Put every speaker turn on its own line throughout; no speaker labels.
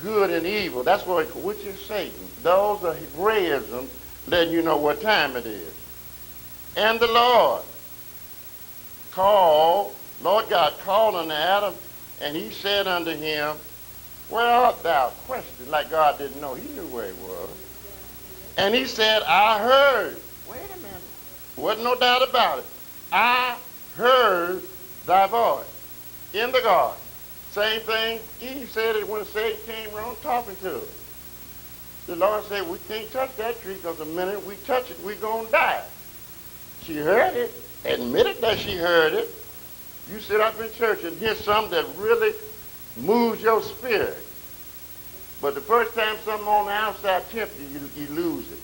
good and evil. That's which is Satan. Those are Hebraism, letting you know what time it is. And the Lord God called unto Adam, and he said unto him, where art thou? Question, like God didn't know. He knew where he was. And he said, I heard. Wait a minute. Wasn't no doubt about it. I heard thy voice in the garden. Same thing Eve said it when Satan came around talking to her. The Lord said, we can't touch that tree because the minute we touch it, we're going to die. She heard it, admitted that she heard it. You sit up in church and hear something that really moves your spirit. But the first time something on the outside tempts you, you lose it.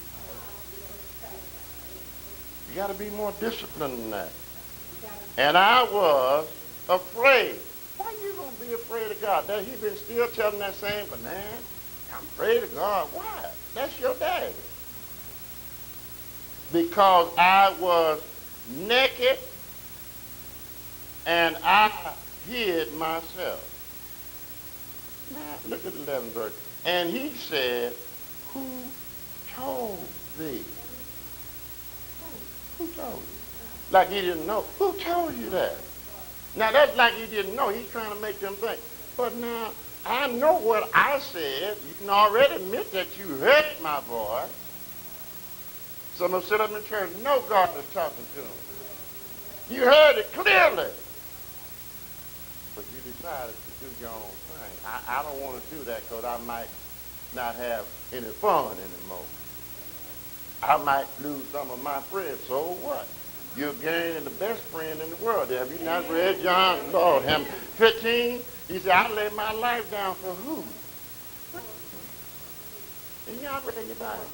You got to be more disciplined than that. And I was afraid. Why you going to be afraid of God? That he been still telling that same, but man, I'm afraid of God. Why? That's your daddy. Because I was naked and I hid myself. Now, look at the 11th verse. And he said, who told thee? Who told you? Like he didn't know. Who told you that? Now, that's like he didn't know. He's trying to make them think. But now, I know what I said. You can already admit that you heard my voice. Some of them sit up in church and know God is talking to them. You heard it clearly. But you decided to do your own thing. I don't want to do that because I might not have any fun anymore. I might lose some of my friends. So what? You're gaining the best friend in the world. Have you not read John, Lord, him 15? He said, I lay my life down for who? And y'all read your Bible.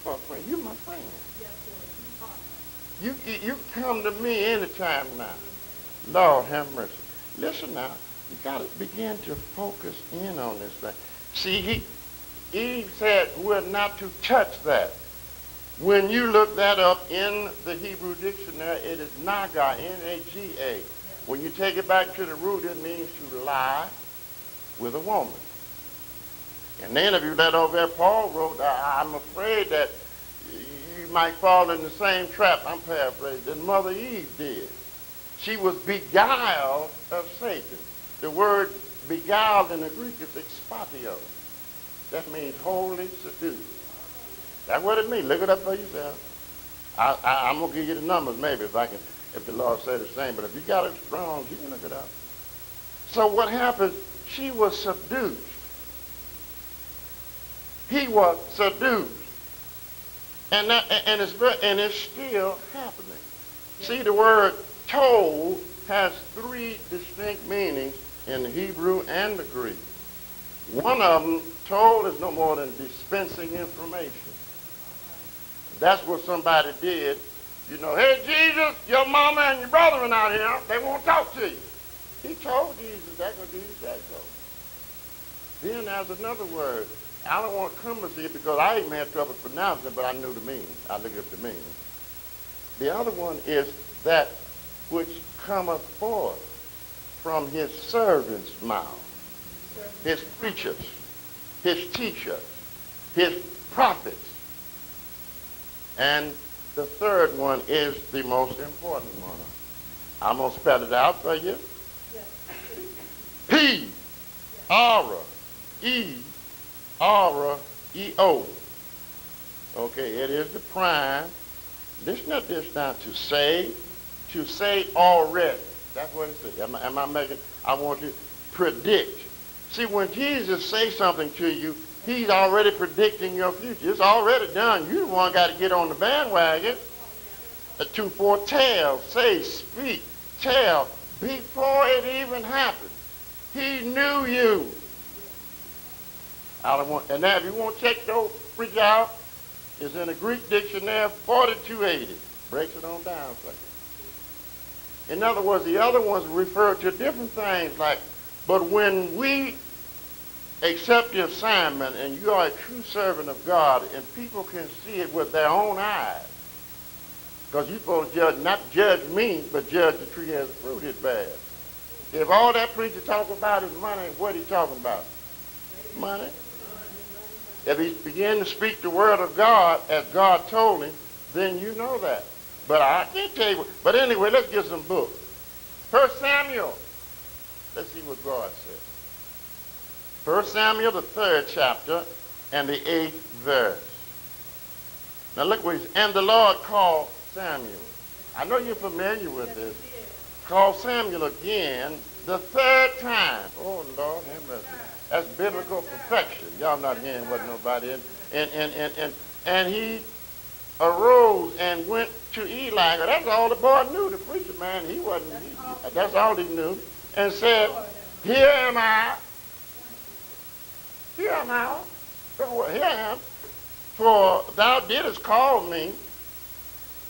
For a friend. You're my friend. You come to me anytime now. Lord, have mercy. Listen now. You got to begin to focus in on this thing. See, Eve said we're not to touch that. When you look that up in the Hebrew dictionary, it is naga, N-A-G-A. When you take it back to the root, it means to lie with a woman. In the interview that over there, Paul wrote, I'm afraid that you might fall in the same trap, I'm paraphrasing, that Mother Eve did. She was beguiled of Satan. The word beguiled in the Greek is expatio. That means wholly seduced. That's what it means. Look it up for yourself. I'm going to give you the numbers maybe if the Lord said the same. But if you got it strong, you can look it up. So what happened? She was seduced. He was seduced. And it's still happening. See, the word told has three distinct meanings in the Hebrew and the Greek. One of them, told, is no more than dispensing information. That's what somebody did. You know, hey, Jesus, your mama and your brother are out here. They won't talk to you. He told Jesus, that's what Jesus said so. Then there's another word. I don't want to come to see it because I even had trouble pronouncing it, but I knew the meaning. I looked up the meaning. The other one is that which cometh forth from his servant's mouth. His preachers, his teachers, his prophets. And the third one is the most important one. I'm going to spell it out for you. P, Ara, E, Ara, E-O. Okay, it is the prime. Listen at this now. To say already. That's what it says. Am I making, I want you to predict. See, when Jesus says something to you, he's already predicting your future. It's already done. You the one got to get on the bandwagon to foretell, say, speak, tell, before it even happened. He knew you. And now if you want to check those freak out, it's in the Greek dictionary, 4280. Breaks it on down for you. In other words, the other ones refer to different things like, but when we accept the assignment and you are a true servant of God and people can see it with their own eyes, because you're supposed to not judge me, but judge the tree as the fruit it bears. If all that preacher talks about is money, what he talking about? money. If he began to speak the word of God as God told him, then you know that. But I can't tell you. But anyway, let's get some books. 1 Samuel. Let's see what God says. 1 Samuel, the 3rd chapter, and the 8th verse. Now look what he says. And the Lord called Samuel. I know you're familiar with this. Called Samuel again the 3rd time. Oh, Lord, have mercy. That's biblical perfection. Y'all not hearing what nobody is. And he arose and went to Eli. That's all the boy knew. The preacher man, that's all he knew. And said, here am I. Here am I. Here I am. For thou didst call me.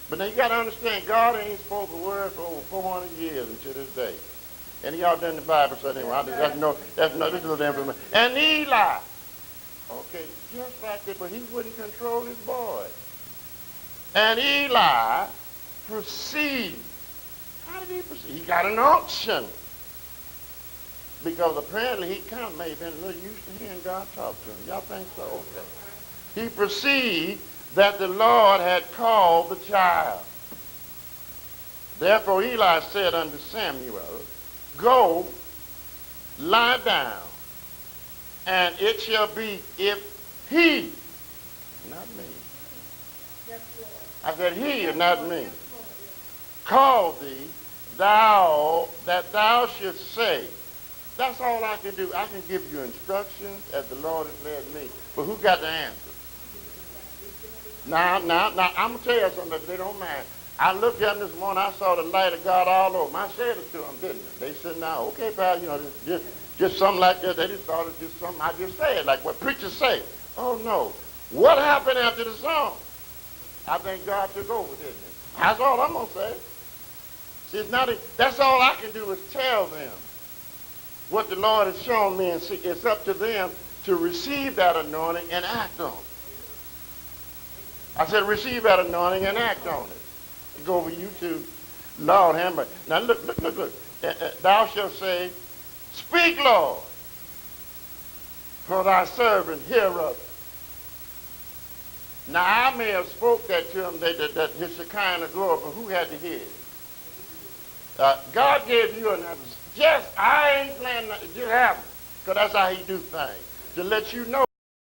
But now you got to understand, God ain't spoken a word for over 400 years until this day. And y'all done the Bible study anyway. This is the information. And Eli. Okay, just like that, but he wouldn't control his boy. And Eli perceived. How did he perceive? He got an unction. Because apparently he kind of may have been a little used to hearing God talk to him. Y'all think so? Okay. He perceived that the Lord had called the child. Therefore Eli said unto Samuel, go, lie down, and it shall be if he, not me. I said he and not me. Call thee, that thou shouldst say. That's all I can do. I can give you instructions as the Lord has led me. But who got the answer? Now, I'm going to tell you something if they don't mind. I looked at them this morning, I saw the light of God all over them. I said it to them, didn't I? They said, now, okay, pal, just something like that. They just thought it was just something I just said, like what preachers say. Oh, no. What happened after the song? I think God took over, didn't he? That's all I'm going to say. See, that's all I can do is tell them what the Lord has shown me, and see, it's up to them to receive that anointing and act on it. I said, receive that anointing and act on it. Go over YouTube. Lord, have mercy. Now look. Thou shalt say, speak, Lord, for thy servant heareth. Now I may have spoke that to him, that his Shekinah glory, but who had to hear it? God gave you another. I ain't planning, it just happened. Because that's how he do things. To let you know